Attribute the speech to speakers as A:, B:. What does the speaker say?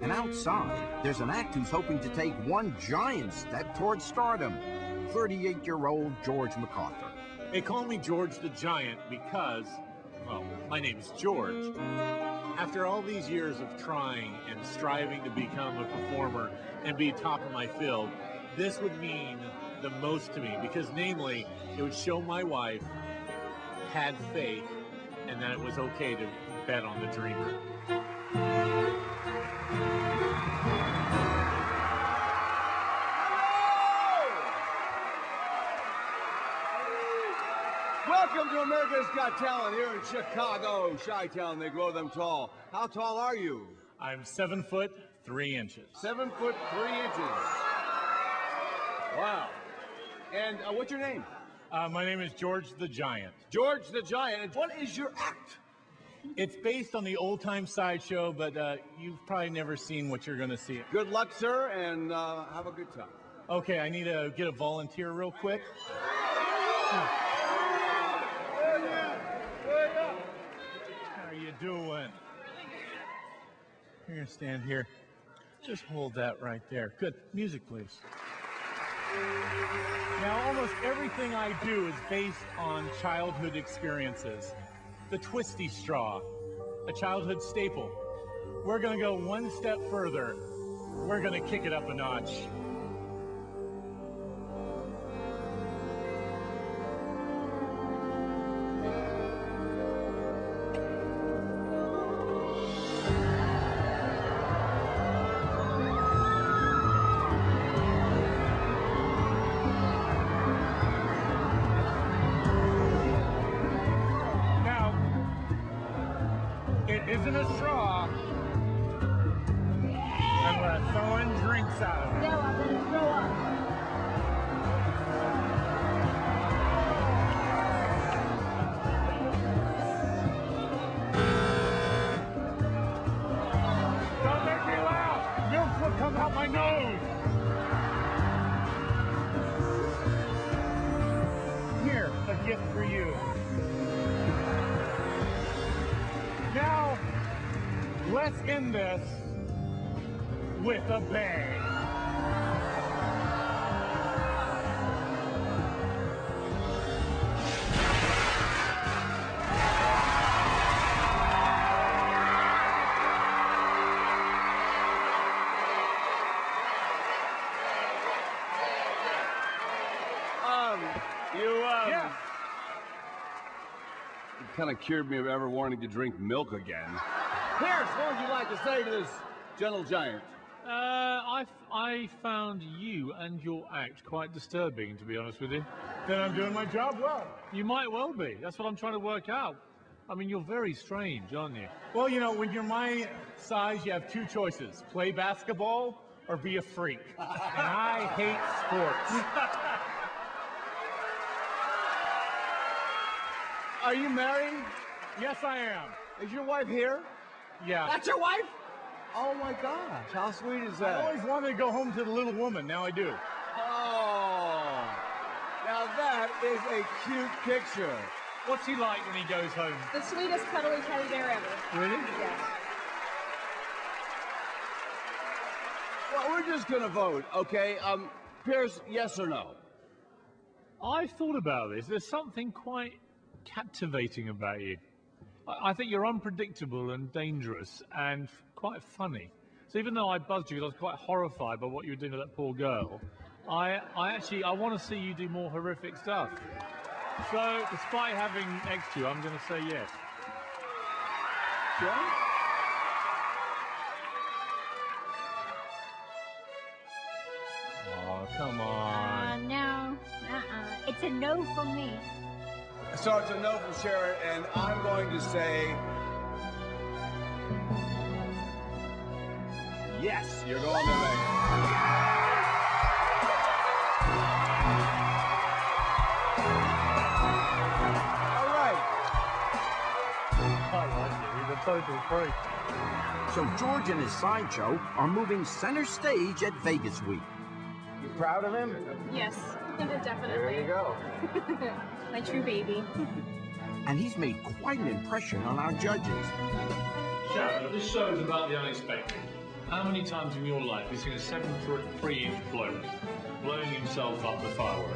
A: And outside, there's an act who's hoping to take one giant step towards stardom. 38-year-old George MacArthur.
B: They call me George the Giant because, well, my name's George. After all these years of trying and striving to become a performer and be top of my field, this would mean the most to me because, namely, it would show my wife had faith and that it was okay to bet on the dreamer.
C: Welcome to America's Got Talent here in Chicago. Chi-Town, they grow them tall. How tall are you?
B: I'm 7 foot 3 inches.
C: 7 foot 3 inches. Wow. And what's your name?
B: My name is George the Giant.
C: George the Giant. And what is your act?
B: It's based on the old-time sideshow, but you've probably never seen what you're going to see.
C: Good luck, sir, and have a good time.
B: Okay, I need to get a volunteer real quick. How are you doing? You're going to stand here. Just hold that right there. Good. Music, please. Now, almost everything I do is based on childhood experiences. The Twisty straw, a childhood staple. We're going to go one step further. We're going to kick it up a notch. Isn't a straw, and we're throwing drinks out of it.
D: No, I'm going to throw up.
B: Don't make me laugh! Milk will come out my nose! Here, a gift for you. Now, let's end this with a bang.
C: Yeah. You kind of cured me of ever wanting to drink milk again. Pierce, what would you like to say to this gentle giant?
E: I found you and your act quite disturbing, to be honest with you.
B: Then I'm doing my job well.
E: You might well be. That's what I'm trying to work out. I mean, you're very strange, aren't you?
B: Well, you know, when you're my size, you have two choices. Play basketball or be a freak. And I hate sports.
C: Are you married?
B: Yes, I am.
C: Is your wife here?
B: Yeah.
C: That's your wife? Oh my gosh, how sweet is that?
B: I always wanted to go home to the little woman. Now I do.
C: Oh, now that is a cute picture.
E: What's he like when he goes home?
D: The sweetest, cuddly teddy bear ever.
E: Really?
D: Yes.
C: Well, we're just gonna vote, okay? Pierce, yes or no?
E: I've thought about this. There's something quite captivating about you. I think you're unpredictable and dangerous and quite funny. So even though I buzzed you because I was quite horrified by what you were doing to that poor girl, I want to see you do more horrific stuff. So despite having next to you, I'm going to say yes.
C: John?
E: Oh, come on.
D: No. It's a no from me.
C: So it's a no from Sharon, and I'm going to say yes, you're going to Vegas. All right.
E: I like it. He's a total freak.
A: So George and his sideshow are moving center stage at Vegas Week.
C: You proud of him?
D: Yes, definitely.
C: There you go.
D: My true baby.
A: And he's made quite an impression on our judges.
E: Sharon, this show is about the unexpected. How many times in your life have you seen a 7'3" bloke blowing himself up with fireworks?